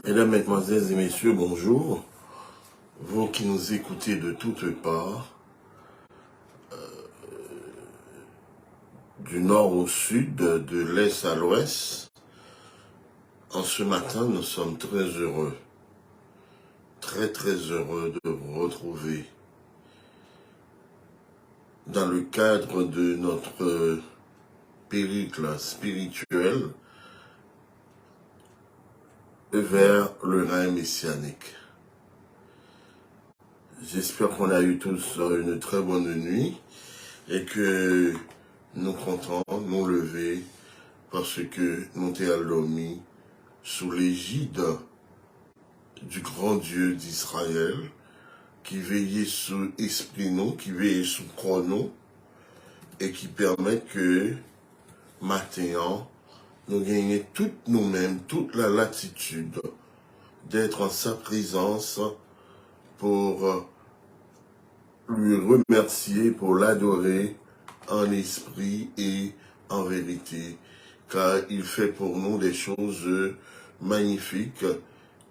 Mesdames, Mesdemoiselles et Messieurs, bonjour. Vous qui nous écoutez de toutes parts, du nord au sud, de l'est à l'ouest, en ce matin, nous sommes très heureux, très heureux de vous retrouver dans le cadre de notre périple spirituel vers le règne messianique. J'espère qu'on a eu tous une très bonne nuit et que nous comptons nous lever parce que nous t'avons dormi sous l'égide du grand Dieu d'Israël qui veillait sur esprit nous, qui veillait sur chrono et qui permet que maintenant nous gagnions toutes nous-mêmes, toute la latitude d'être en sa présence pour lui remercier, pour l'adorer en esprit et en vérité, car il fait pour nous des choses magnifiques.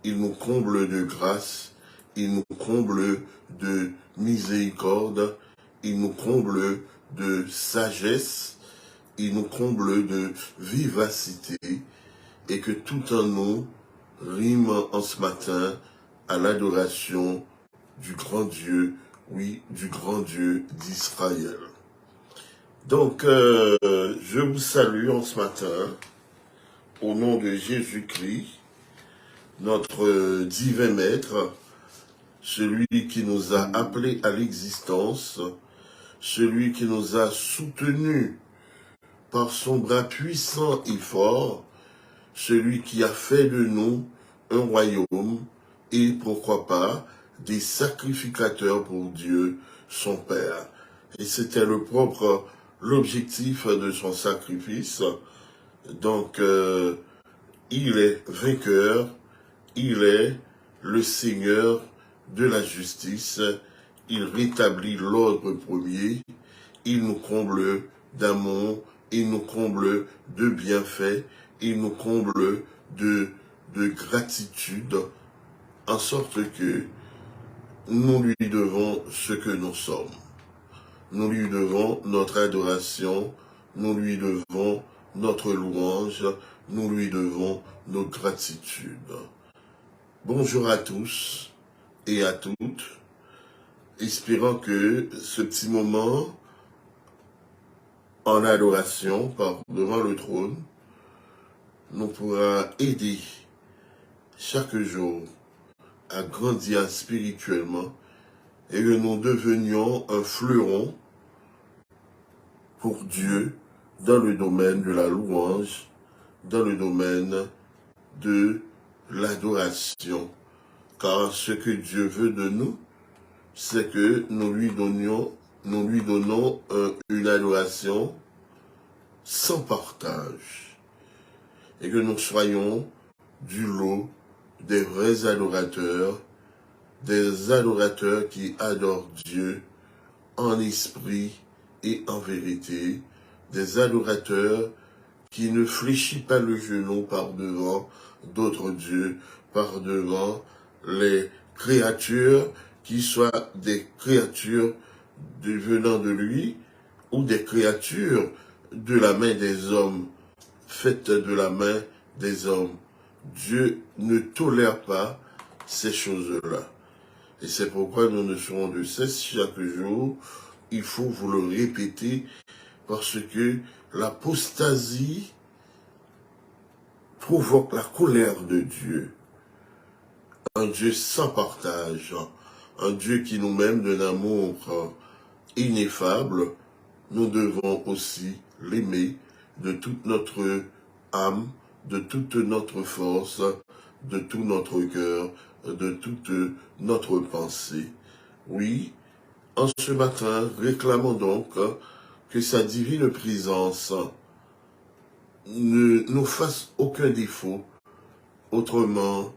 Il nous comble de grâce, il nous comble de miséricorde, il nous comble de sagesse, il nous comble de vivacité, et que tout en nous rime en ce matin à l'adoration du grand Dieu, oui, du grand Dieu d'Israël. Donc, je vous salue en ce matin, au nom de Jésus-Christ, notre divin maître, celui qui nous a appelés à l'existence, celui qui nous a soutenus par son bras puissant et fort, celui qui a fait de nous un royaume et, pourquoi pas, des sacrificateurs pour Dieu, son Père. Et c'était l'objectif de son sacrifice. Donc, il est vainqueur, il est le Seigneur de la justice, il rétablit l'ordre premier, il nous comble d'amour, il nous comble de bienfaits, il nous comble de gratitude, en sorte que nous lui devons ce que nous sommes. Nous lui devons notre adoration, nous lui devons notre louange, nous lui devons notre gratitude. Bonjour à tous et à toutes, espérant que ce petit moment en adoration devant le trône nous pourra aider chaque jour à grandir spirituellement et que nous devenions un fleuron pour Dieu dans le domaine de la louange, dans le domaine de l'adoration. Car ce que Dieu veut de nous, c'est que nous lui donnons une adoration sans partage. Et que nous soyons du lot des vrais adorateurs, des adorateurs qui adorent Dieu en esprit et en vérité, des adorateurs qui ne fléchissent pas le genou par devant d'autres dieux, par devant les créatures, qui soient des créatures venant de lui, ou des créatures de la main des hommes, faites de la main des hommes. Dieu ne tolère pas ces choses-là. Et c'est pourquoi nous ne serons de cesse chaque jour. Il faut vous le répéter, parce que l'apostasie provoque la colère de Dieu. Un Dieu sans partage, un Dieu qui nous aime d'un amour ineffable. Nous devons aussi l'aimer de toute notre âme, de toute notre force, de tout notre cœur, de toute notre pensée. Oui, en ce matin, réclamons donc que sa divine présence ne nous fasse aucun défaut. Autrement,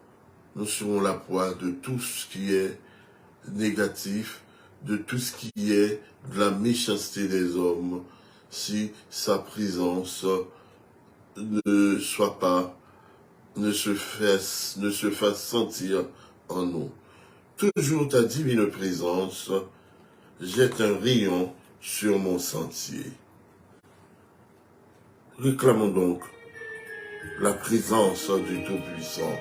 nous serons la proie de tout ce qui est négatif, de tout ce qui est de la méchanceté des hommes, si sa présence ne soit pas ne se fasse sentir en nous. Toujours ta divine présence jette un rayon sur mon sentier. Réclamons donc la présence du Tout-Puissant.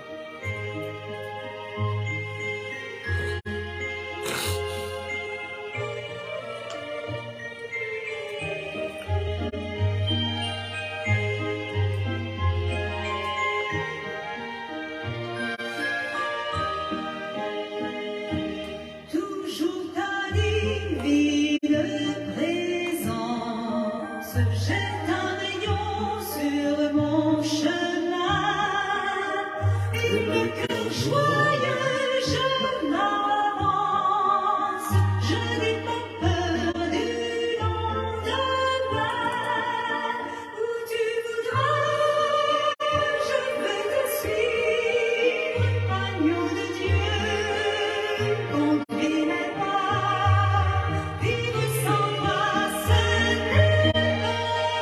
Toujours ta divine présence jette un rayon sur mon chemin. Et le cœur joyeux, je m'avance. Je n'ai pas peur du lendemain. Où tu voudras, je vais te suivre. Agneau de Dieu, conduis mes pas. Vivre sans toi, ce n'est pas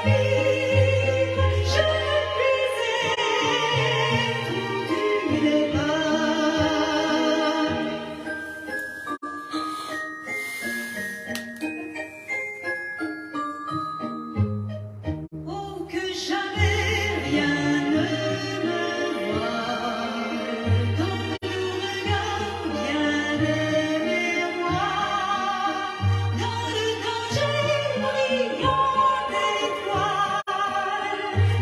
vivre. Je puisais où tu n'es pas. Oh, que jamais rien ne me voile dans ton regard bien-aimé-moi. Dans le danger brillant d'étoiles,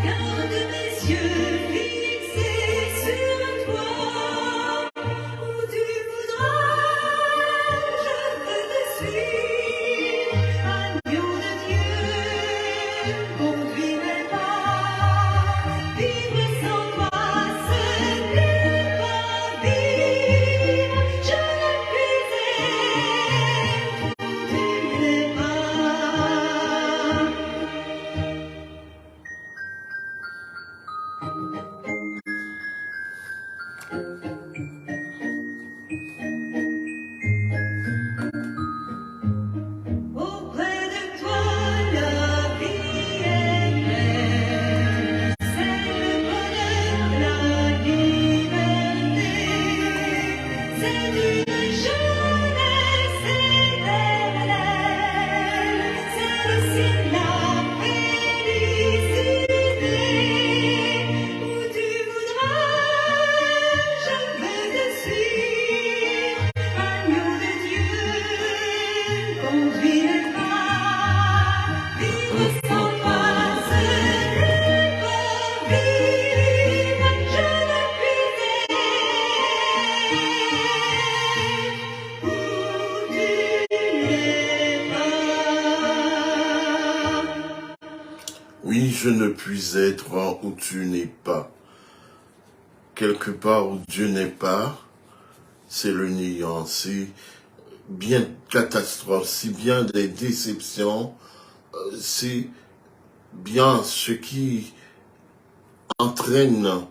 garde mes yeux fixés sur toi. Où tu voudras, je veux te suivre. Agneau de Dieu, conduis mes pas. Vivre sans toi, ce n'est pas vivre. Je l'épuisais, où tu n'es pas. Auprès de toi, la vie est belle, c'est le bonheur, la liberté, c'est une jeunesse éternelle, c'est le ciel, la félicité. Où tu voudras, je veux te suivre. Agneau de Dieu, conduis mes pas. Vivre sans toi, ce n'est pas vivre. Je l'épuisais, où tu n'es pas. Oui, je ne puis être où tu n'es pas. Quelque part où Dieu n'est pas, c'est le néant, c'est bien catastrophe, c'est bien des déceptions, c'est bien ce qui entraîne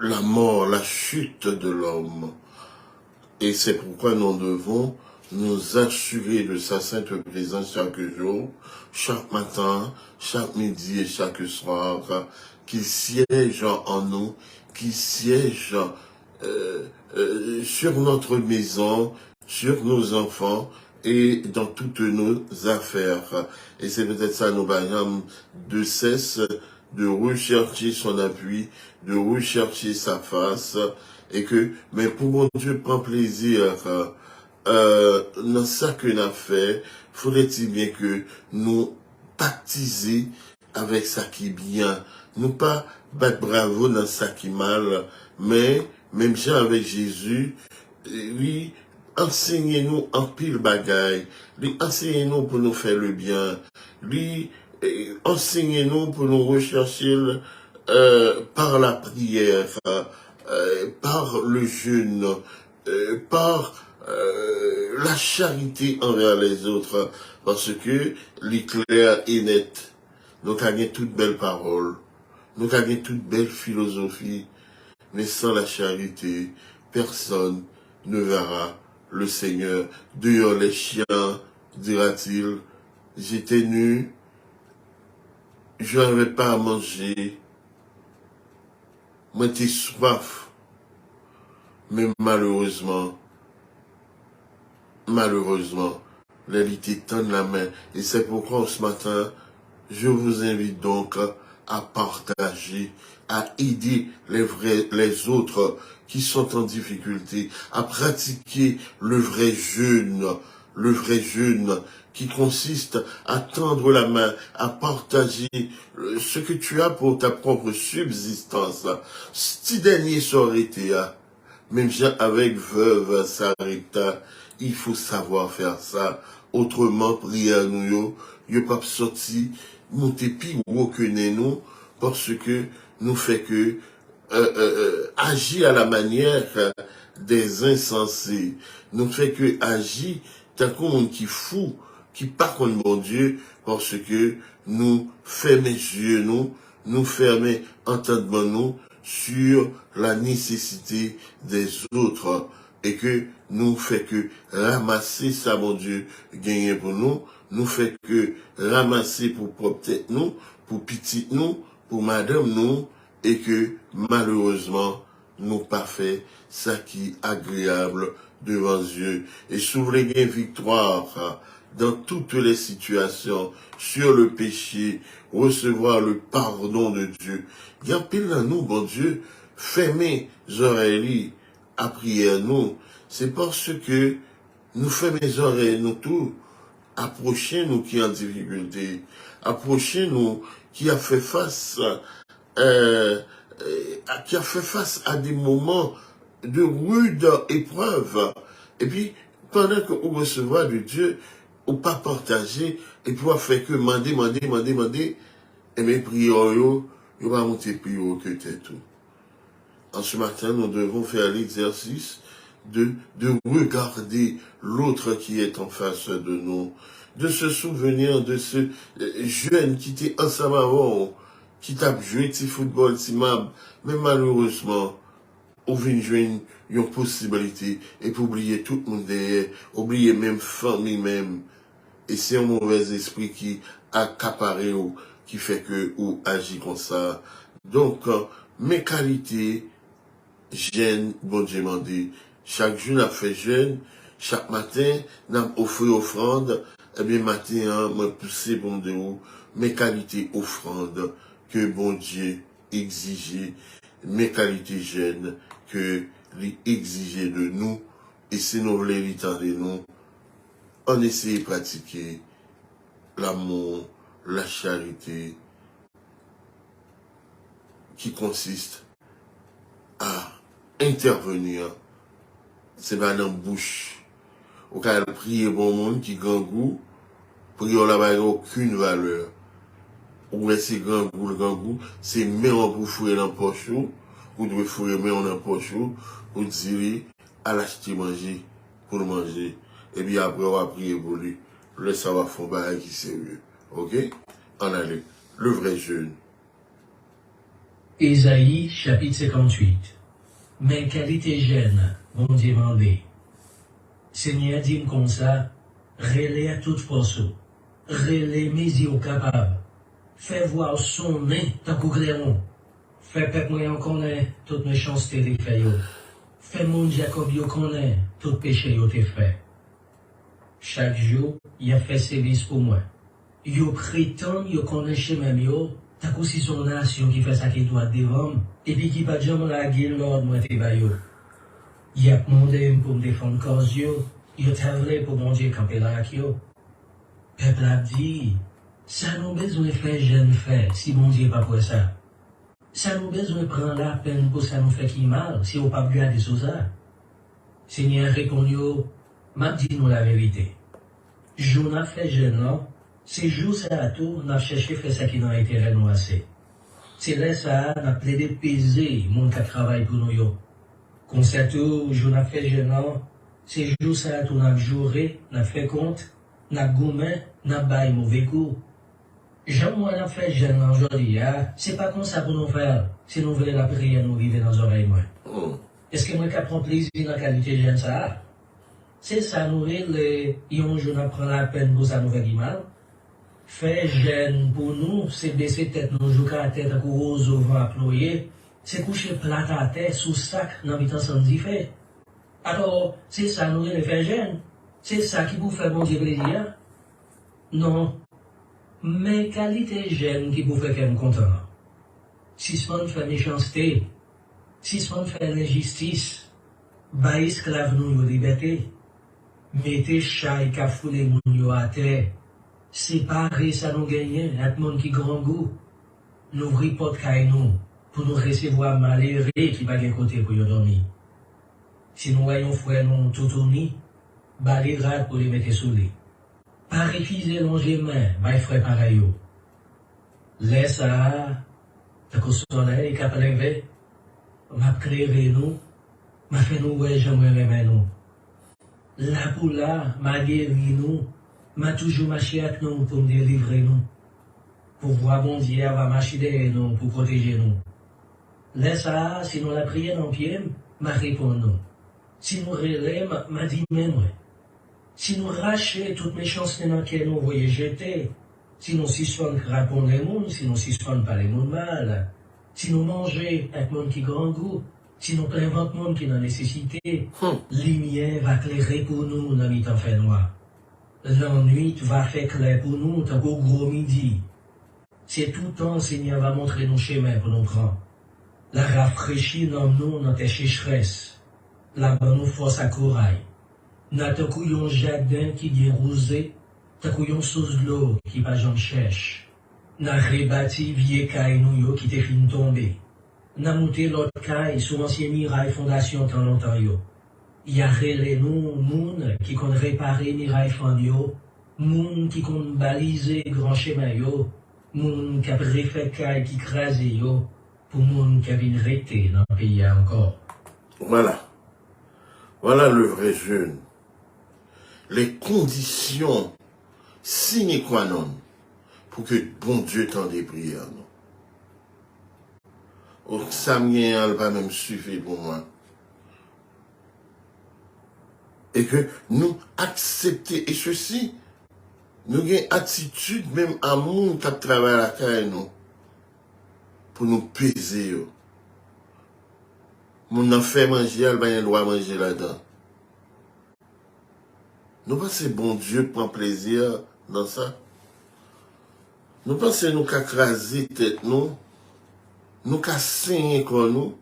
la mort, la chute de l'homme. Et c'est pourquoi nous devons nous assurer de sa sainte présence chaque jour, chaque matin, chaque midi et chaque soir, qu'il siège en nous, qu'il siège sur notre maison, sur nos enfants et dans toutes nos affaires. Et c'est peut-être ça, nos barèmes, de cesse de rechercher son appui, de rechercher sa face, et que, mais pour mon Dieu, prend plaisir dans ça que nous fait, faudrait-il bien que nous baptiser avec ça qui est bien, nous pas battre bravo dans ça qui est mal, mais même si avec Jésus, lui, enseignez-nous en pile bagaille, lui, enseignez-nous pour nous faire le bien, lui, enseignez-nous pour nous rechercher par la prière, par le jeûne, par la charité envers les autres, parce que l'éclair est net. Nous avons toute belle parole, nous avons toute belle philosophie, mais sans la charité, personne ne verra le Seigneur. Dehors les chiens, dira-t-il, j'étais nu, je n'avais pas à manger, moi t'es soif. Mais malheureusement, l'élite tend la main. Et c'est pourquoi ce matin, je vous invite donc à partager, à aider les autres qui sont en difficulté, à pratiquer le vrai jeûne qui consiste à tendre la main, à partager ce que tu as pour ta propre subsistance. Si dernier aurait été, même avec veuve Sarita, il faut savoir faire ça. Autrement, prière nous, yo pas sorti, monter plus haut que nous, parce que nous fait que agir à la manière des insensés. Nous fait que agir tant qu'on monde qui fou, qui pas contre mon Dieu, parce que nous fermons les yeux, nous fermons entendement nous sur la nécessité des autres, et que nous fait que ramasser ça, mon Dieu, gagner pour nous fait que ramasser pour peut-être nous, pour petit nous, pour madame nous, et que malheureusement, nous pas fait ça qui est agréable devant Dieu. Et s'ouvrir une victoire dans toutes les situations, sur le péché, recevoir le pardon de Dieu. Il y a pile dans nous, bon Dieu, fermez les oreilles à prière nous. C'est parce que nous fermons les oreilles, nous tout, approchez nous qui en difficulté, approchez nous qui a fait face à des moments de rude épreuve. Et puis, pendant que vous recevez de Dieu, ou pas partager, et puis, faire que demander, et mes prières, yo va monter plus haut que tout. En ce matin, nous devons faire l'exercice de regarder l'autre qui est en face de nous, de se souvenir de ce jeune qui était ensemble avant, qui t'a joué petit football, petit mab, mais malheureusement, on vient jouer une possibilité, et pour oublier tout le monde derrière, oublier même famille même, et c'est un mauvais esprit qui accapare ou qui fait que ou agit comme ça. Donc, mes qualités, jeûne, bon Dieu m'a dit, chaque jour n'a fait jeûne, chaque matin n'a offert offrande, et bien matin, moi poussé pour me dire, mes qualités offrande, que bon Dieu exigeait, mes qualités jeûne, que lui exigeait de nous, et si nous voulons l'étendre de nous, on essaie de pratiquer l'amour, la charité, qui consiste à intervenir, c'est pas dans la bouche. Au cas de prier bon monde qui gangou, prier là-bas aucune valeur. Ou c'est gangou, le gangou, c'est même pour fouiller dans le poche, ou devez fouiller même dans le poche, pour dire à l'acheter manger, pour manger. Et puis après, on va prier pour lui. Le savoir fond bail qui sérieux. Ok? En allez. Le vrai jeûne. Ésaïe, chapitre 58. Mais qualité jeune, bon Dieu mandé. Seigneur dit comme ça, relais à toute force, relais mes yeux capables, fais voir son nez, tant qu'au crayon, fais peuple moi en connaît, toute méchanceté des faits, fais mon Jacob yo connaît, tout péché yo t'es fait. Chaque jour, il a fait service pour moi. Yo prétend, yo connaît chez même yo, t'as aussi son nation qui fait ça qui doit devant, et puis qui pas jamais la gueule l'ordre moi t'es ba yo. Il a demandé pour me défendre cause yo, il a vrai pour mon Dieu camper là avec yo. Peuple a dit, ça nous besoin de faire jeune faire, si mon Dieu pas pour ça. Ça nous besoin de prendre la peine pour ça nous fait qui mal, si on pas regarder sur ça. Seigneur répond yo, m'a dit nous la vérité. Jour n'a fait jeune non, c'est jour ça à tout, n'a cherché faire ça qui n'a intérêt nous assez. C'est là ça, n'a plaidé peser, mon qui travaille pour nous yo. Comme ça tout, jour n'a fait jeune non, c'est jour ça à tout, n'a joué, n'a fait compte, n'a gourmet, n'a bail mauvais coup. Jean moi n'a fait jeune aujourd'hui, c'est pas comme ça pour nous faire, si nous voulons la prière nous vivre dans nos oreilles moi. Est-ce que moi qui prend plaisir dans la qualité jeune ça? C'est ça, nous, yon jour prend la peine pour ça nous faire du mal. Faire jeune pour nous, c'est baisser tête, nous jouer à la tête, à cause au vent à ployer, c'est coucher plat à terre sous sac dans le temps sans fait. Alors, c'est ça nous les faire gêne. C'est ça qui vous fait bon Dieu plaisir. Non. Mais qualité gêne qui vous fait qu'elle content. Si ce fait méchanceté, si ce fait l'injustice, bah esclave nous liberté, mettez chat et cafoulé moun à terre, séparer ça nous gagner, avec monde qui grand goût, nous ripote kay nous, pour nous recevoir malheureux qui pas de côté pour y dormir. Si nous voyons frère nous tout tourner, bah les rades pour les mettre sous lit. Pas refuser longer main, bah frère pareil yo. Laisse ça, t'as qu'au soleil, cap levé, m'a créé nous, m'a fait nous ouais j'aimerais aimer nous. Là pour là, m'a guéri nous, m'a toujours marché avec nous pour me délivrer nous. Pour voir bon Dieu va marcher derrière nous pour protéger nous. Laisse ça, si nous la prière dans pied, m'a répondu nous. Si nous relève, m'a dit même ouais. Si nous rachetons toutes mes chances dans lesquelles nous voyons jeter, si nous suspendons répondre les mondes, si nous suspendons pas les mondes mal, si nous mangeons avec monde qui grand goût, si nous inventons monde qui n'a nécessité, lumière va clairer pour nous dans le temps fait noir. L'ennui va faire clair pour nous tant qu'au gros midi. C'est tout le temps Seigneur va montrer nos chemins pour nous prendre. La rafraîchir dans nous notre sécheresse. La bonne force à corail. N'a couillon jardin qui vient rosé, ta couillon sauce de l'eau qui pas j'en cherche. N'a rebâti vieille caille nous qui t'est fin tombé. N'a monté l'autre caille sous ancien mirail fondation tant longtemps yo. Y a relé nous, moun qui qu'on réparer mirail fondio, moun qui qu'on baliser grand chemin yo, moun qui a refait caille qui crase yo, pour moun qui a vin rete dans le pays encore. Voilà. Voilà le vrai jeûne. Les conditions sine qua non pour que bon Dieu t'en des prières. Ça ne va même suffire pour moi. Et que nous accepter, et ceci, nous avons une attitude, même à monde qui travaille à la caille, nous, pour nous peser. Mon en fait manger, elle va doit manger là-dedans. Nous pensons bon Dieu prend plaisir dans ça. Nous pensons nous qu'à craser tête nous qu'à saigner comme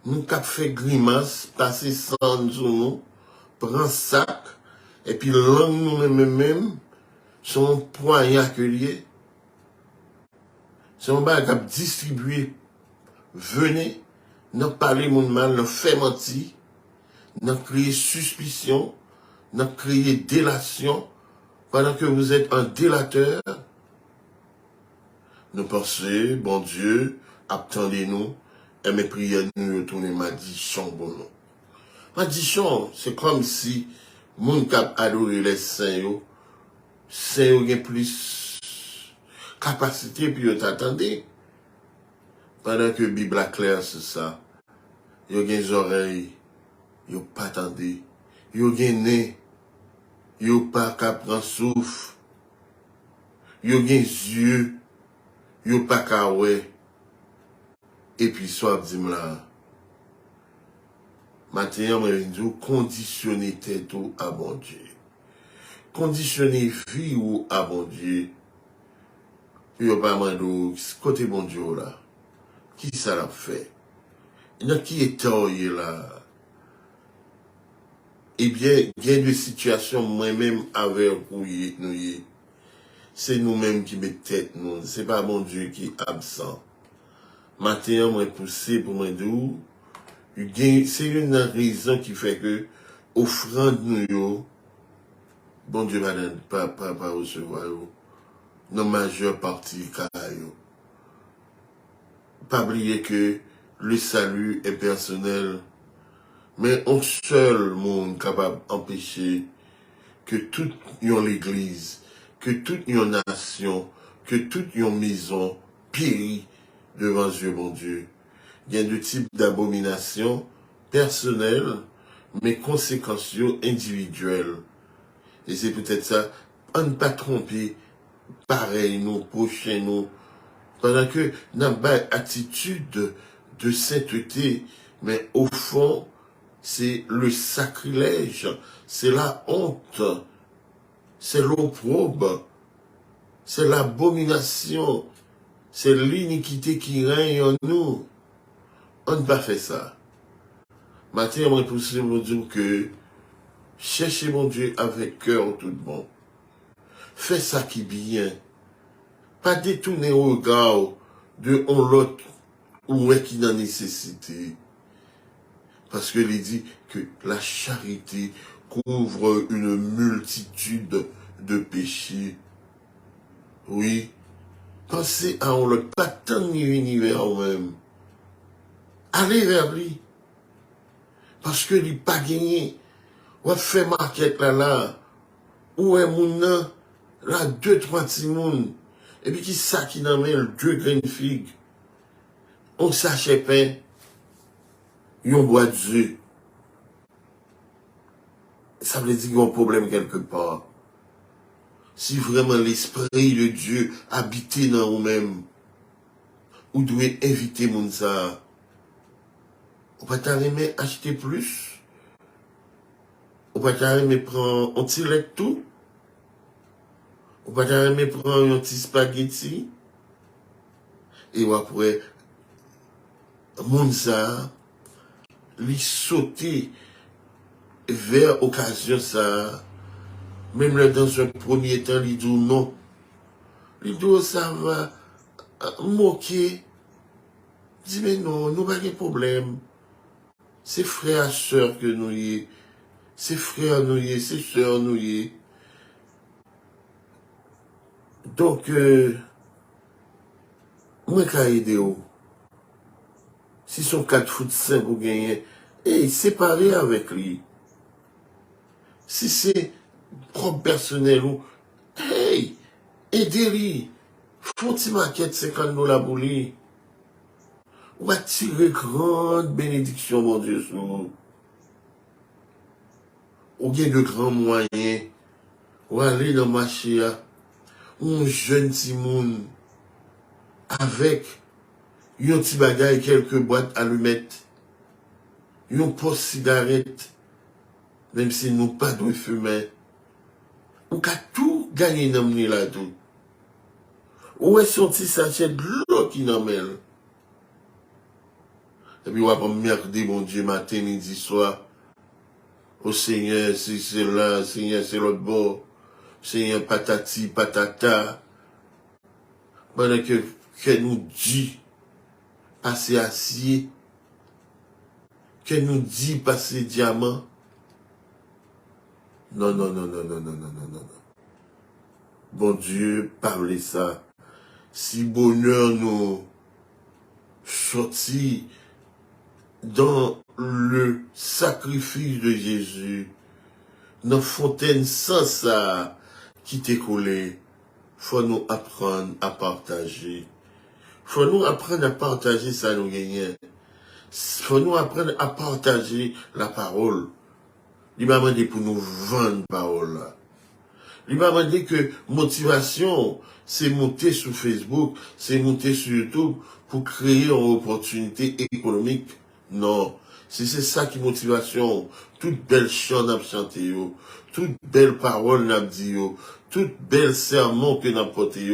nous qu'à faire grimace, passer sang sur nous, prendre sac, et puis langue nous-mêmes, son poignard que lié. C'est un bail qui a distribué, venez, nous parler mon mal, nous fait mentir, nous créer suspicion, nous créer délation, pendant que vous êtes un délateur. Nous pensons, bon Dieu, attendez-nous, et mes prières nous retournent madichon bon nom. Madichon, c'est comme si, moun kap adoré les saints, saints ont plus capacité, puis vous t'attendez. Pendant que la Bible est claire sur ça, vous avez des oreilles, vous pas attendez, vous avez des nez, vous pas qu'à prendre souffle, vous avez des yeux, vous pas qu'à ouais, et puis soit dit là, maintenant, je dis, conditionner tête à bon Dieu. Conditionner vie ou à bon Dieu. Vous pas demandé, côté bon Dieu là. Qui ça l'a fait? Il y a qui est taillé là? Eh bien, il y a des situations, moi-même, avec nous, c'est nous-mêmes qui mettons tête, nous. C'est pas mon Dieu qui est absent. Maintenant, moi, poussé pour moi dire, c'est une raison qui fait que, offrande nous, bon Dieu va pas recevoir, dans la majeure partie, pas oublier que le salut est personnel, mais un seul monde capable d'empêcher que toute une l'église, que toute une nation, que toute une maison périt devant Dieu, mon Dieu. Il y a deux types d'abominations personnelles, mais conséquences individuelles. Et c'est peut-être ça, on ne pas tromper pareil, nous, prochains, nous, pendant que nous avons une attitude de sainteté, mais au fond, c'est le sacrilège, c'est la honte, c'est l'opprobre, c'est l'abomination, c'est l'iniquité qui règne en nous. On ne pas fait ça. Maintenant, on poussé pour dire que cherchez mon Dieu avec cœur tout bon. Fais ça qui est bien. Pas détourner au regard de l'autre ou est qui n'a nécessité. Parce que il dit que la charité couvre une multitude de péchés. Oui. Pensez à l'autre, pas tant ni univers même. Allez vers lui. Parce que il pas gagné. Ou fait marquette là. Ou est moun nan, là 2-3 petits moun. Et puis qui ça qui n'a même 2 graines figues. On sachet pain. Yon boit d'œuf. Ça veut dire qu'il y a un problème quelque part. Si vraiment l'esprit de Dieu habite dans vous-même, vous devez inviter moun ça. Ou pas t'aimer acheter plus. Ou pas t'aimer prendre un petit lait tout. Ou pas t'aimer prendre un petit spaghetti. Et après, moun ça, lui sauter vers occasion ça. Même là, dans un premier temps, il dit non. Il dit, ça va moquer. Il dit, mais non, nous pas de problème. C'est frères, sœurs que nous y est. C'est frères nous y est, c'est sœurs nous y est. Donc, moi, quand aider ou. Si son 4 foot 5 ou gagner, et séparer avec lui. Si c'est propre personnel ou, hey, aidez-lui. Faut-il maquette 50 $ pour lui. Ou attirer grande bénédiction, mon Dieu, sur nous. Ou bien de grands moyens. Ou aller dans le marché, un jeune Timoun, avec un petit bagage, quelques boîtes allumettes, un poste cigarette, même si nous pas de fumer. Ou qu'à tout gagner dans le là tout. Ou est sorti sachet de l'eau qui n'en mêle. Et puis, on va pas merder, mon Dieu, matin, midi, soir. Au Seigneur, si c'est là, Seigneur, c'est l'autre bord. Seigneur, patati, patata. Pendant que nous dit, passer acier. Que nous dit, passer diamant. Non, non, non, non, non, non, non, non, non. Bon Dieu, parlez ça. Si bonheur nous sortit dans le sacrifice de Jésus, dans fontaine sans ça qui t'est collé, faut nous apprendre à partager. Faut nous apprendre à partager ça nous gagner. Faut nous apprendre à partager la parole. Il m'a demandé pour nous vendre la parole. Il m'a demandé que motivation, c'est monter sur Facebook, c'est monter sur YouTube pour créer une opportunité économique. Non. Si c'est ça qui est motivation, toute belle chant n'a chanté, toute belle parole n'a dit, toute belle sermon que n'a porté,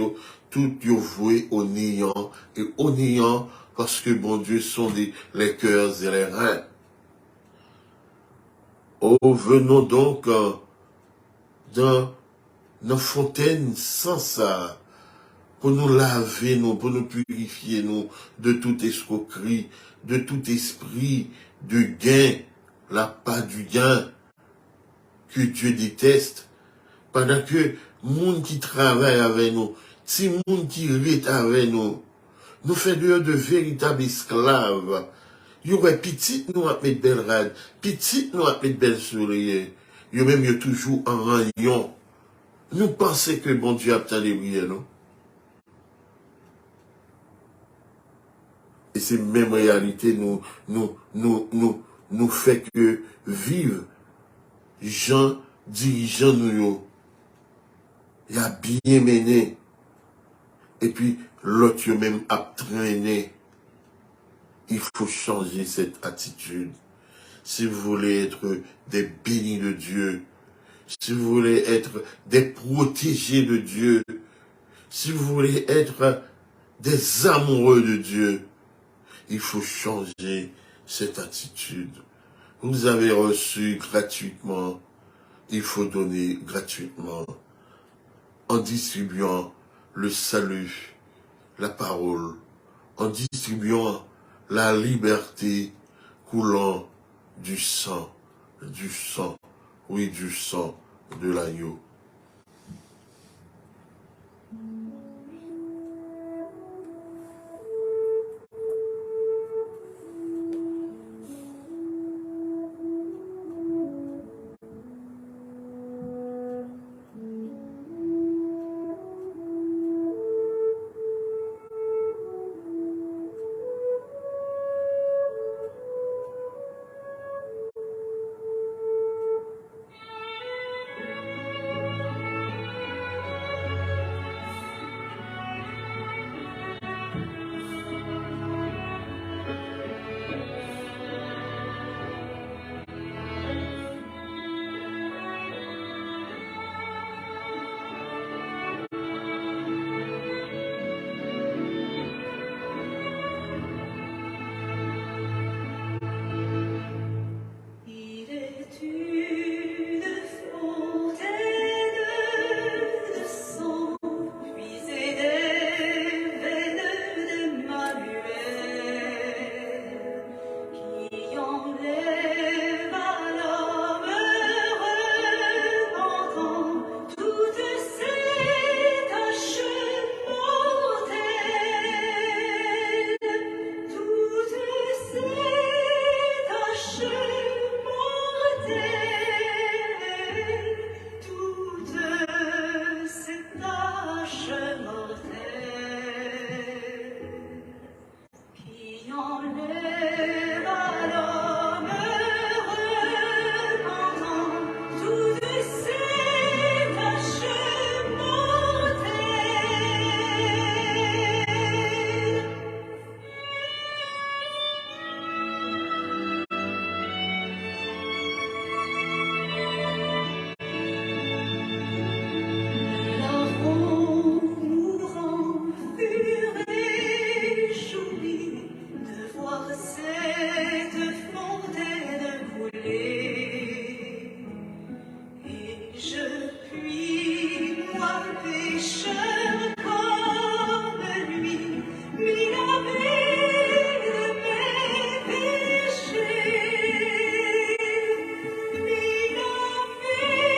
tout yo voué au néant, et au néant, parce que bon Dieu sont les cœurs et les reins. Oh, venons donc dans nos fontaines sans ça, pour nous laver, nous, pour nous purifier, nous, de toute escroquerie, de tout esprit de gain, la part du gain que Dieu déteste, pendant que monde qui travaille avec nous, si monde qui vit avec nous, nous fait de véritables esclaves. Il y aurait petit nous à mettre belle rade, petit nous à mettre belle sourire. Il y a même toujours en rayon. Nous pensons que bon Dieu a tant de prières, non? Et ces mêmes réalités nous fait que vivre Jean dirigeant nous, il a bien mené. Et puis l'autre même a traîné. il faut changer cette attitude. Si vous voulez être des bénis de Dieu, si vous voulez être des protégés de Dieu, si vous voulez être des amoureux de Dieu, il faut changer cette attitude. Vous avez reçu gratuitement, il faut donner gratuitement, en distribuant le salut, la parole, en distribuant la liberté coulant du sang, oui, du sang de l'agneau. Il est une fontaine de sang, puisée des veines d'Emmanuel, qui enlève à l'homme repentant toutes ses taches mortelles, toutes ces taches mortelles, toutes ces taches mortelles, qui enlèvent à l'homme repentant toutes ces taches mortelles. Leur mourant fut réjoui de voir cette fontaine couler. Et je puis, moi pécheur comme lui, m'y laver de mes péchés, m'y laver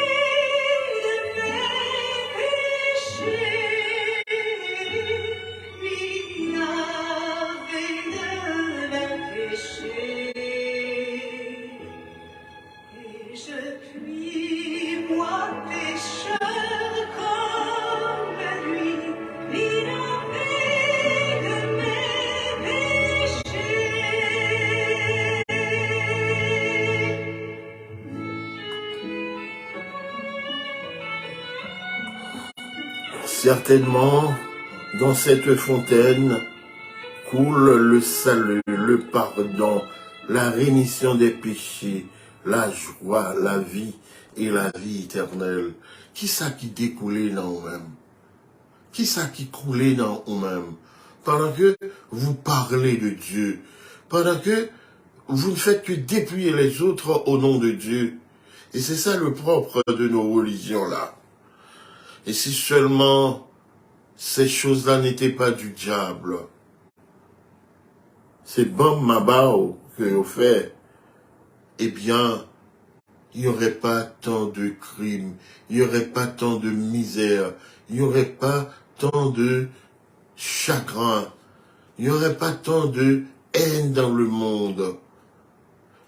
de mes péchés, m'y laver de mes péchés. Et je puis, moi pécheur comme lui, m'y laver de mes péchés. Certainement, dans cette fontaine coule le salut, le pardon, la rémission des péchés, la joie, la vie et la vie éternelle. Qui ça qui découlait dans nous-mêmes? Qui ça qui coulait dans nous-mêmes? Pendant que vous parlez de Dieu, pendant que vous ne faites que dépouiller les autres au nom de Dieu. Et c'est ça le propre de nos religions-là. Et si seulement ces choses-là n'étaient pas du diable, c'est bon mabao que vous faites, eh bien, il n'y aurait pas tant de crimes, il n'y aurait pas tant de misère, il n'y aurait pas tant de chagrin, il n'y aurait pas tant de haine dans le monde.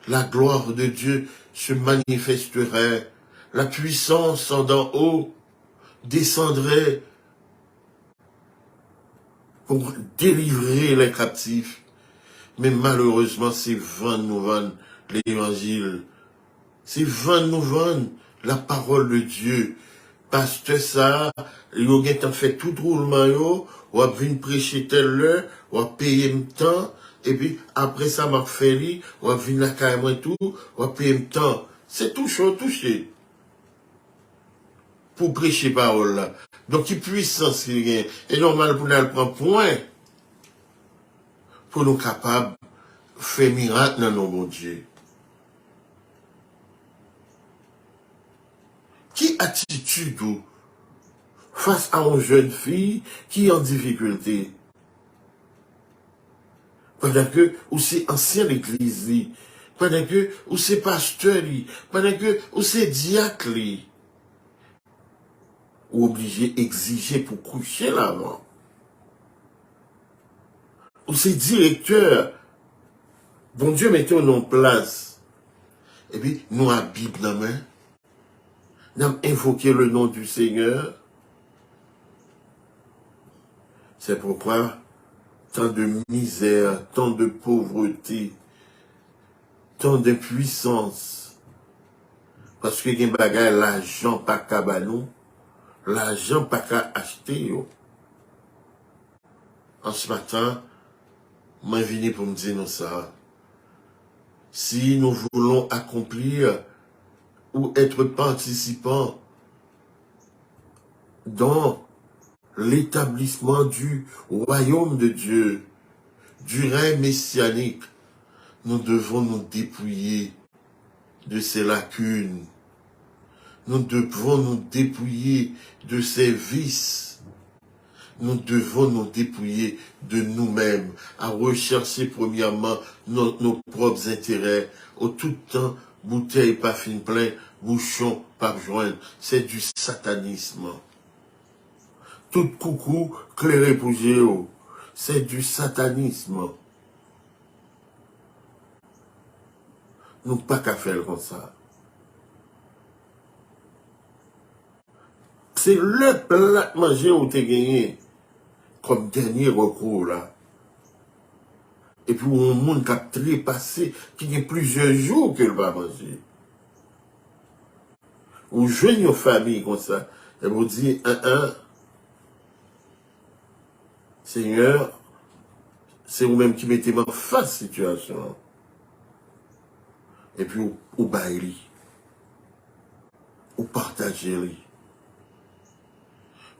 La gloire de Dieu se manifesterait, la puissance d'en haut descendrait pour délivrer les captifs. Mais malheureusement, c'est vain nous vendre l'évangile. C'est vain nous vendre la parole de Dieu. Parce que ça, il a fait tout roulement, ou a venu prêcher telle heure, ou a payé le temps, et puis après ça, m'a fait li, on va venir la carrément tout, on va payer le temps. C'est tout chaud, touché. Pour prêcher parole là. Donc, il puissance qu'il y a. Et normal pour nous le prendre point. Pour nous capables de faire miracle dans nos bon Dieu. Qui attitude ou face à une jeune fille qui est en difficulté? Pendant que, ou c'est ancien l'église, pendant que, ou c'est pasteur, pendant que, ou c'est diacre, ou obligé exiger pour coucher là-bas. Ou c'est directeur. Bon Dieu, mettez-nous en place. Et puis, nous, à Bible dans la main, nous avons invoqué le nom du Seigneur. C'est pourquoi tant de misère, tant de pauvreté, tant d'impuissance. Parce que il y a des bagages, l'argent pas qu'à banou, l'argent pas qu'à acheter. En ce matin, moi, je viens pour me dire non ça. Si nous voulons accomplir ou être participants dans l'établissement du royaume de Dieu, du règne messianique, nous devons nous dépouiller de ces lacunes. Nous devons nous dépouiller de ces vices. Nous devons nous dépouiller de nous-mêmes, à rechercher premièrement nos propres intérêts. Au tout temps, bouteille pas fin plein, bouchon pas joindre. C'est du satanisme. Tout coucou clairé pour Géo. C'est du satanisme. Nous pas qu'à faire comme ça. C'est le plat manger où t'es gagné comme dernier recours là. Et puis un monde qui a trépassé, qui a plusieurs jours qu'elle va manger. Ou joignez une famille comme ça, et vous dites, Seigneur, c'est vous-même qui mettez ma face situation. Et puis, ou baillez, ou partagez.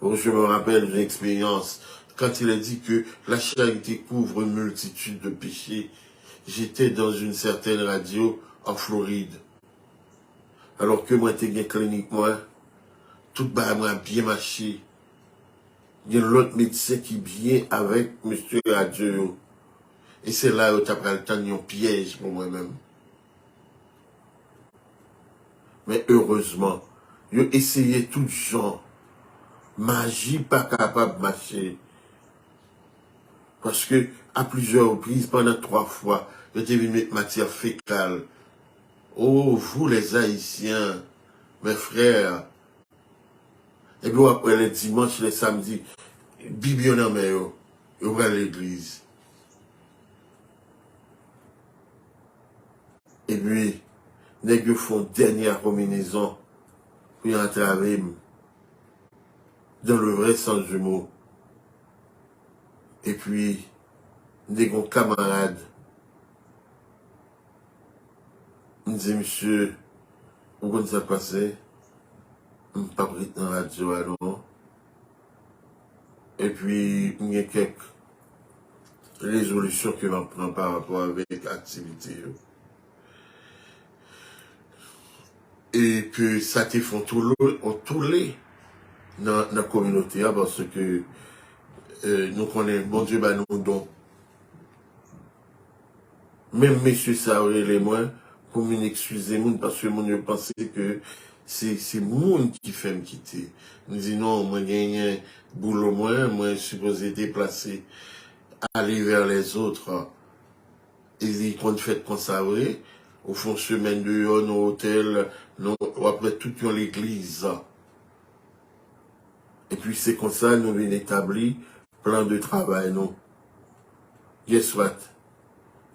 Je me rappelle d'une expérience, quand il a dit que la charité couvre une multitude de péchés. J'étais dans une certaine radio en Floride. Alors que moi, j'étais clinique, moi, tout bas, moi, bien marché. Il y a l'autre médecin qui vient avec monsieur Radio. Et c'est là où tu as pris le temps d'un piège pour moi-même. Mais heureusement, j'ai essayé tout genre. Magie pas capable de marcher. Parce que, à plusieurs reprises, pendant 3 fois, je t'ai vu mettre matière fécale. Oh, vous les Haïtiens, mes frères. Et puis après les dimanches, les samedis, Bibi en mais yo va à l'église. Et puis, les gens font dernière combinaison pour entrer avec dans le vrai sens du mot. Et puis, des camarades me dit, monsieur, vous connaissez ça passé? Je ne pas pris dans la radio alors. Et puis, il y a quelques résolutions que l'on prend par rapport avec l'activité. Et que ça te font tout les dans la communauté, parce que nous connaissons, bon Dieu, bah, nous dons. Même monsieur Saoré les moins, pour m'excuser, parce que mon pensait que c'est monde qui fait me quitter. Nous dit non, moi j'ai un boulot moi supposé déplacer, aller vers les autres. Et ils comptent fait consacrer, au fond semaine de nos hôtel, après tout dans l'église. Et puis c'est comme ça, nous avons établi plan de travail, non. Guess what?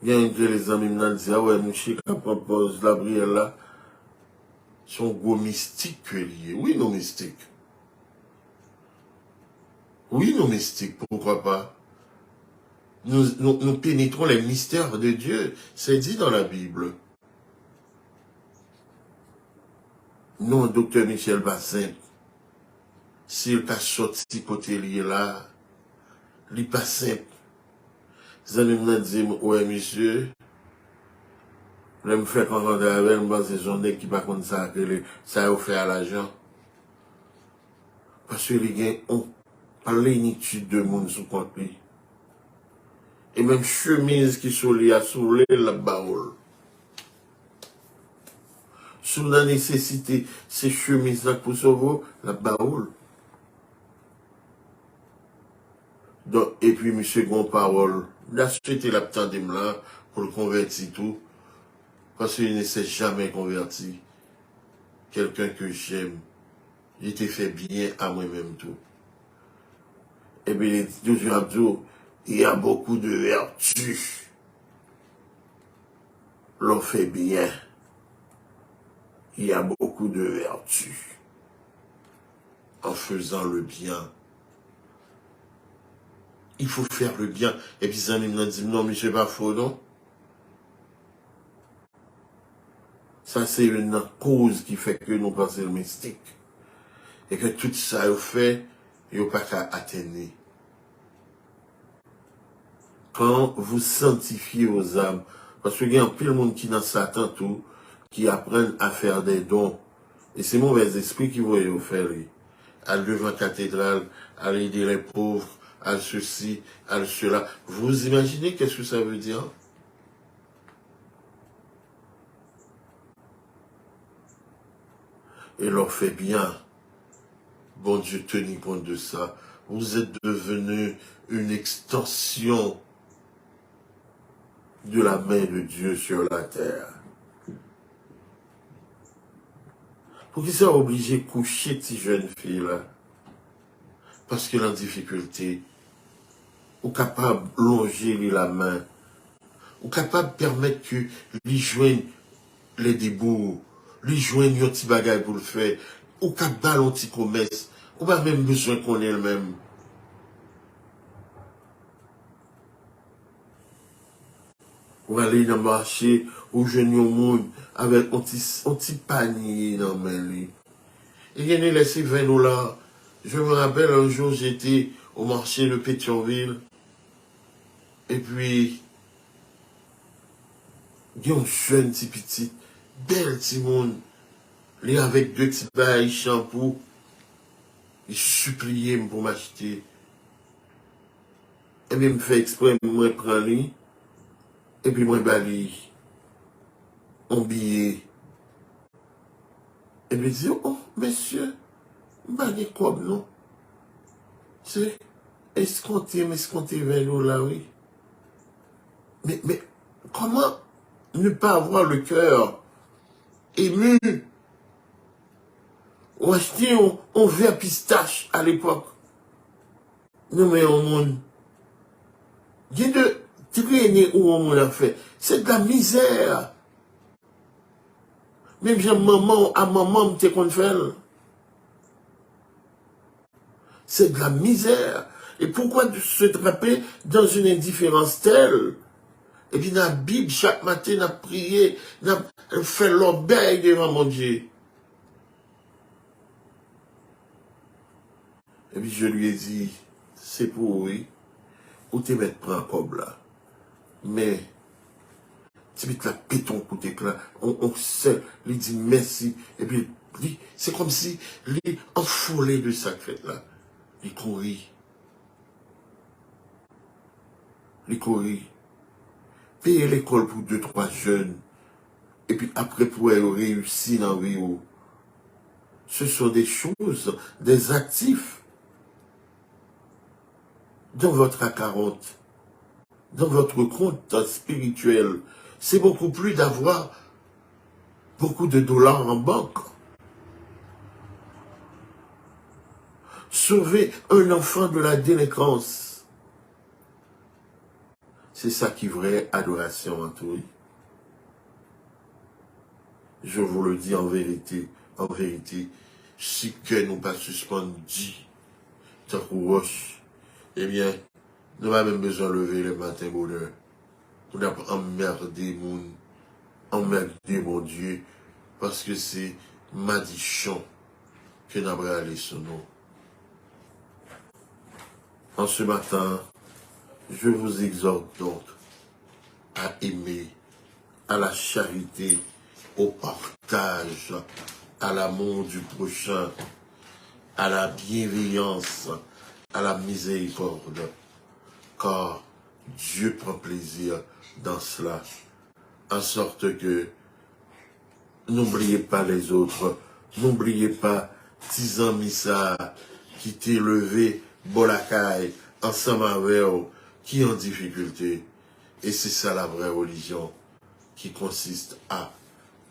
Il y a un de les amis qui me disent, ah ouais, monsieur, qui propose la prière là, son gros mystique que lié. Oui, non mystique. Oui, non mystique, pourquoi pas? nous pénétrons les mystères de Dieu. C'est dit dans la Bible. Non, docteur Michel Bassin, s'il t'a sorti côté lié là, il n'est pas simple. Les amis me disent, ouais, monsieur, je me fais quand on est avec moi, c'est journée qui par contre ça a offert à l'argent. Parce que les gens ont pas l'énitude de monde sous compte. Et même chemise qui sont liées à soulever la baoule. Sous la nécessité, ces chemises-là pour sauver la baoule. Donc, et puis, monsieur Gonparole, la suite, il a attendu là pour le convertir tout. Parce qu'il ne s'est jamais converti. Quelqu'un que j'aime. Il était fait bien à moi-même tout. Et bien, il dit toujours Abdou, il y a beaucoup de vertus. L'on fait bien. Il y a beaucoup de vertus. En faisant le bien. Il faut faire le bien. Et puis, ça me dit, non, mais c'est pas faux, non? Ça, c'est une cause qui fait que nous pensons le mystique. Et que tout ça, il fait, il n'y a pas qu'à atteindre. Quand vous sanctifiez vos âmes, parce qu'il y a un peu de monde qui dans Satan tout, qui apprennent à faire des dons. Et c'est mauvais esprit qui vont y faire. À devant la cathédrale, à aider les pauvres, à ceci, à cela. Vous imaginez qu'est-ce que ça veut dire? Et leur fait bien. Bon Dieu, tenez compte de ça. Vous êtes devenus une extension de la main de Dieu sur la terre. Pour qu'ils soient obligés de coucher ces jeunes filles-là, parce que la difficulté, ou capable de longer la main, ou capable de permettre que lui joignent les débours, lui joignent un petit bagage pour le faire, ou capable un petit commerce, ou pas même besoin qu'on ait le même. Ou aller dans le marché, ou jeune au monde, avec un petit panier dans ma main. Et il y a laissé 20 $. Je me rappelle un jour, j'étais au marché de Pétionville, et puis, il y a un jeune petit, bel petit monde, lui avec 2 petits bails, shampoo, il suppliait pour m'acheter. Et puis, il me fait exprès, moi, prends lui, et puis, moi, bali, un billet. Et puis, il dit, oh, monsieur, bali quoi, non? C'est escompté 20 $, oui. Mais, comment ne pas avoir le cœur ému? On achetait un verre pistache à l'époque. Non, mais au monde. Il y a de traîner où on l'a fait. C'est de la misère. Même j'ai maman, à maman, t'es qu'on fait. C'est de la misère. Et pourquoi se trapper dans une indifférence telle? Et puis dans la Bible, chaque matin, on a prié, on a fait l'obéi devant mon Dieu. Et puis je lui ai dit, c'est pour oui, ou te mettre prendre comme là. Mais, tu mets la péton côté là, on sait, lui dit merci. Et puis, c'est comme si, lui, enfolé de sa crête là. Il courit. Il courit. Payer l'école pour 2, 3 jeunes. Et puis après, pour réussir dans la vie. Ce sont des choses, des actifs. Dans votre A40, dans votre compte spirituel, c'est beaucoup plus d'avoir beaucoup de dollars en banque. Sauver un enfant de la délinquance. C'est ça qui est vraie adoration en tout. Je vous le dis en vérité, si que nous pas suspendu, tant roche, eh bien, Nous n'avons même besoin de lever le matin bonheur. Pour emmerder mon Dieu, parce que c'est malédiction que nous avons allé sur nous. En ce matin, je vous exhorte donc à aimer, à la charité, au partage, à l'amour du prochain, à la bienveillance, à la miséricorde, car Dieu prend plaisir dans cela, en sorte que n'oubliez pas les autres, n'oubliez pas Tizan Missa qui t'est levé, Bolakay, ensemble avec eux, qui est en difficulté. Et c'est ça la vraie religion, qui consiste à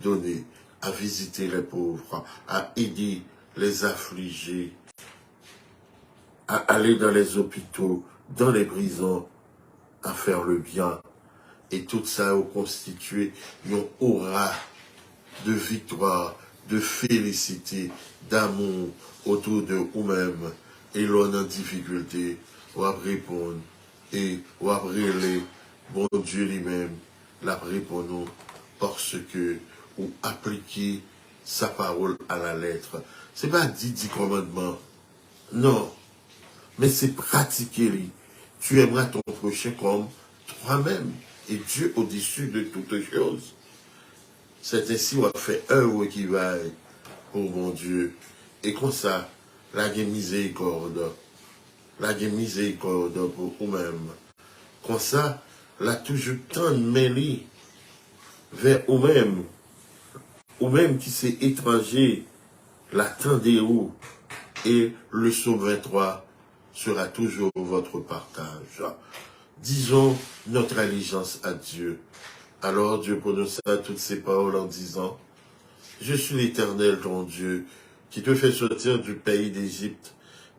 donner, à visiter les pauvres, à aider les affligés, à aller dans les hôpitaux, dans les prisons, à faire le bien. Et tout ça est constitué d'une aura de victoire, de félicité, d'amour autour de vous-même. Et l'on en difficulté, on va répondre. Et on va les bon Dieu lui-même, la pour nous, parce que vous appliquez sa parole à la lettre. C'est pas 10 commandements. Non. Mais c'est pratiquer. Tu aimeras ton prochain comme toi-même. Et Dieu au-dessus de toutes choses. C'est ainsi qu'on a fait œuvre qui va pour mon Dieu. Et comme ça, la miséricorde. La miséricorde pour vous-même. Comme ça, la toujours tant mêlé vers vous-même. Vous-même qui c'est étranger, l'attendez-vous. Et le psaume 23 sera toujours votre partage. Disons notre allégeance à Dieu. Alors Dieu prononça toutes ces paroles en disant, je suis l'Éternel ton Dieu, qui te fait sortir du pays d'Égypte,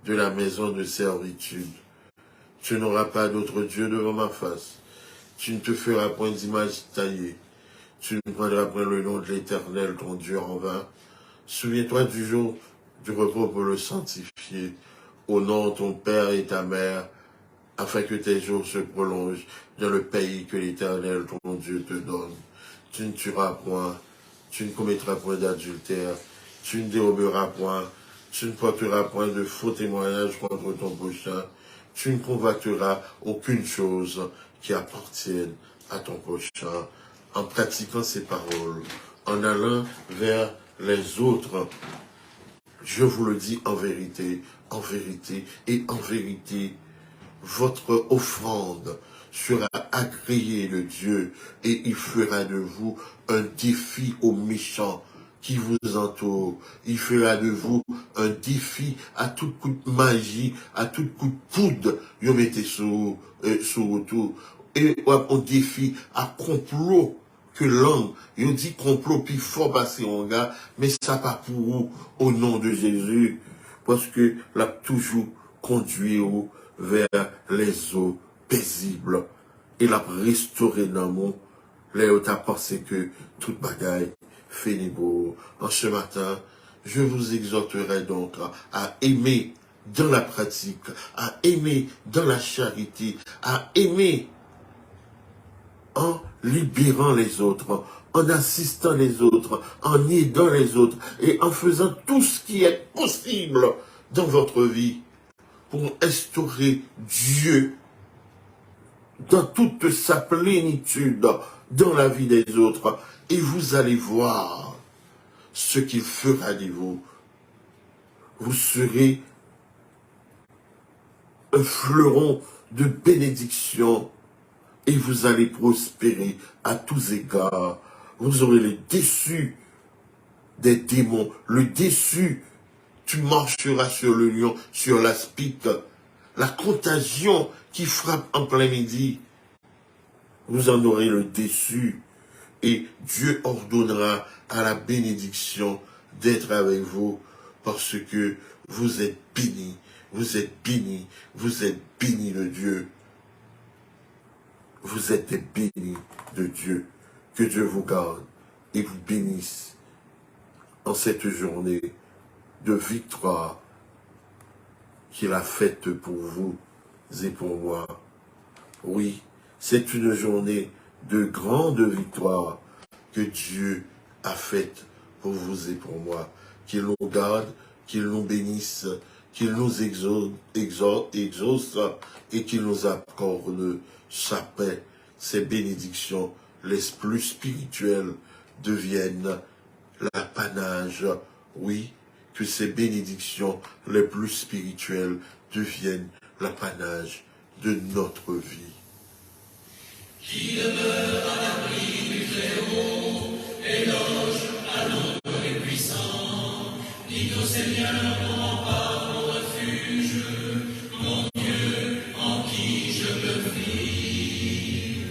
de la maison de servitude. Tu n'auras pas d'autre Dieu devant ma face. Tu ne te feras point d'image taillée. Tu ne prendras point le nom de l'Éternel ton Dieu en vain. Souviens-toi du jour du repos pour le sanctifier. Honore ton père et ta mère, afin que tes jours se prolongent dans le pays que l'Éternel ton Dieu te donne. Tu ne tueras point, tu ne commettras point d'adultère, tu ne déroberas point, tu ne porteras point de faux témoignages contre ton prochain, tu ne convoiteras aucune chose qui appartienne à ton prochain. En pratiquant ces paroles, en allant vers les autres, je vous le dis en vérité et en vérité, votre offrande sera agréée de Dieu et il fera de vous un défi aux méchants qui vous entourent. Il fera de vous un défi à tout coup de magie, à tout coup de poudre, vous mettez sur autour. Et un défi à complot que l'homme, il dit complot puis fort passer en gars, mais ça pas pour vous au nom de Jésus, parce que l'a toujours conduit vers les eaux paisibles. Il a restauré dans mon, là où t'as pensé que toute bagaille finit beau. En ce matin, je vous exhorterai donc à aimer dans la pratique, à aimer dans la charité, à aimer en libérant les autres, en assistant les autres, en aidant les autres et en faisant tout ce qui est possible dans votre vie pour instaurer Dieu dans toute sa plénitude dans la vie des autres. Et vous allez voir ce qu'il fera de vous. Vous serez un fleuron de bénédiction et vous allez prospérer à tous égards. Vous aurez le déçu des démons, le déçu. Tu marcheras sur le lion, sur l'aspic, la contagion qui frappe en plein midi. Vous en aurez le déçu et Dieu ordonnera à la bénédiction d'être avec vous parce que vous êtes bénis, vous êtes bénis, vous êtes bénis de Dieu. Vous êtes bénis de Dieu. Que Dieu vous garde et vous bénisse en cette journée de victoire qu'il a faite pour vous et pour moi. Oui, c'est une journée de grande victoire que Dieu a faite pour vous et pour moi. Qu'il nous garde, qu'il nous bénisse, qu'il nous exauce et qu'il nous accorde sa paix. Ces bénédictions les plus spirituelles deviennent l'apanage. Oui, que ces bénédictions les plus spirituelles deviennent l'apanage de notre vie. Qui demeure à l'abri du Très-Haut, éloge à l'ombre des puissants, dit au Seigneur mon rempart, mon refuge, mon Dieu en qui je me fie.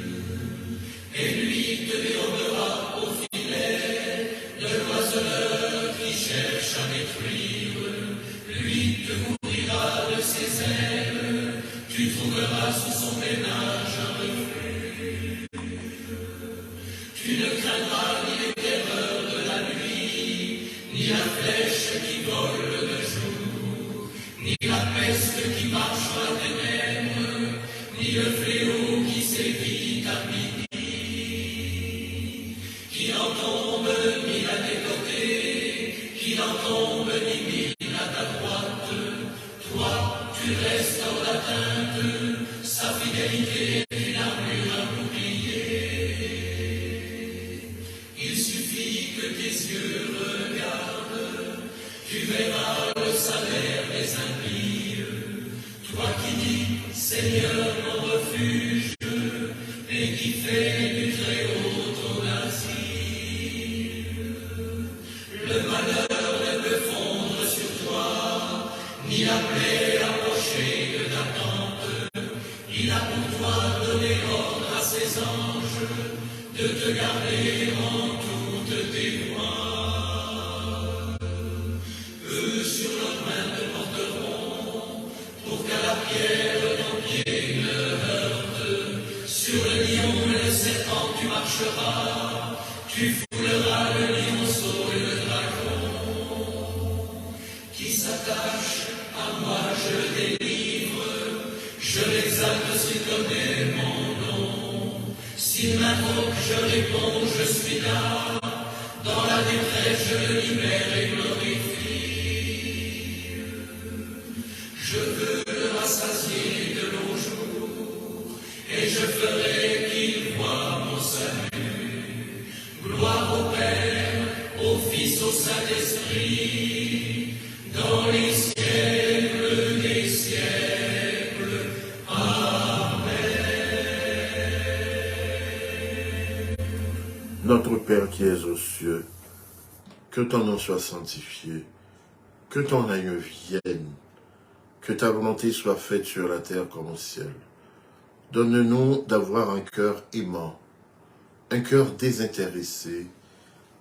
Et lui te dérobera au filet de l'oiseleur qui cherche à détruire, lui te couvrira de ses ailes, tu trouveras sous son peinage un refuge. Tu ne craindras ni les terreurs de la nuit, ni la flèche qui vole de jour, ni la peste qui marche à ténèbres, ni le fléau qui sévit à midi. Qui en tombe mille à tes côtés, qui n'en tombe ni mille à ta droite, toi tu restes hors d'atteinte, sa fidélité est une armure, un bouclier. Il suffit que tes yeux regardent, tu verras le salaire des impies. Toi qui dis, Seigneur mon refuge, et qui fais du Très-Haut ton asile. Le malheur ne peut fondre sur toi, ni la plaie approcher de ta tente. Il a pour toi donné ordre à ses anges de te garder en toutes tes voies. Eux sur leurs mains te porteront, pour qu'à la pierre ton pied ne heurte. Sur le lion et le serpent tu marcheras, tu fouleras le lionceau et le dragon. Qui s'attache à moi je le délivre, je l'exalte s'il connaît mon nom. S'il m'invoque, je réponds, je suis là. Dans la détresse, je le libère et glorifie. Je veux le rassasier de longs jours, et je ferai qu'il voie mon salut. Gloire au Père, au Fils, au Saint-Esprit, dans les siècles des siècles. Notre Père qui es aux cieux, que ton nom soit sanctifié, que ton règne vienne, que ta volonté soit faite sur la terre comme au ciel. Donne-nous d'avoir un cœur aimant, un cœur désintéressé,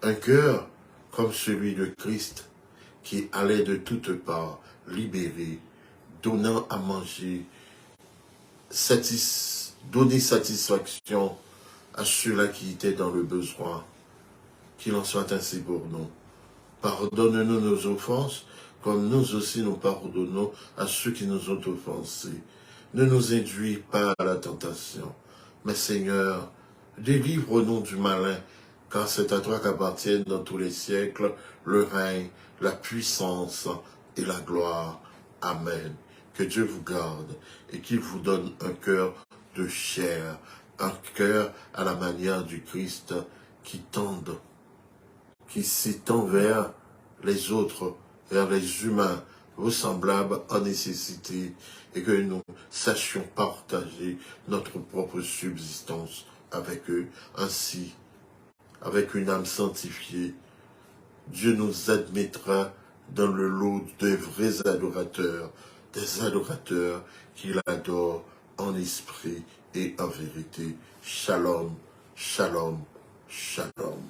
un cœur comme celui de Christ qui allait de toutes parts libéré, donnant à manger, donner satisfaction à ceux-là qui étaient dans le besoin. Qu'il en soit ainsi pour nous. Pardonne-nous nos offenses, comme nous aussi nous pardonnons à ceux qui nous ont offensés. Ne nous induis pas à la tentation, mais Seigneur, délivre-nous du malin, car c'est à toi qu'appartiennent dans tous les siècles le règne, la puissance et la gloire. Amen. Que Dieu vous garde et qu'il vous donne un cœur de chair, un cœur à la manière du Christ qui s'étend vers les autres, vers les humains, vos semblables en nécessité, et que nous sachions partager notre propre subsistance avec eux. Ainsi, avec une âme sanctifiée, Dieu nous admettra dans le lot des vrais adorateurs, des adorateurs qu'il adore en esprit et en vérité. Shalom, shalom, shalom.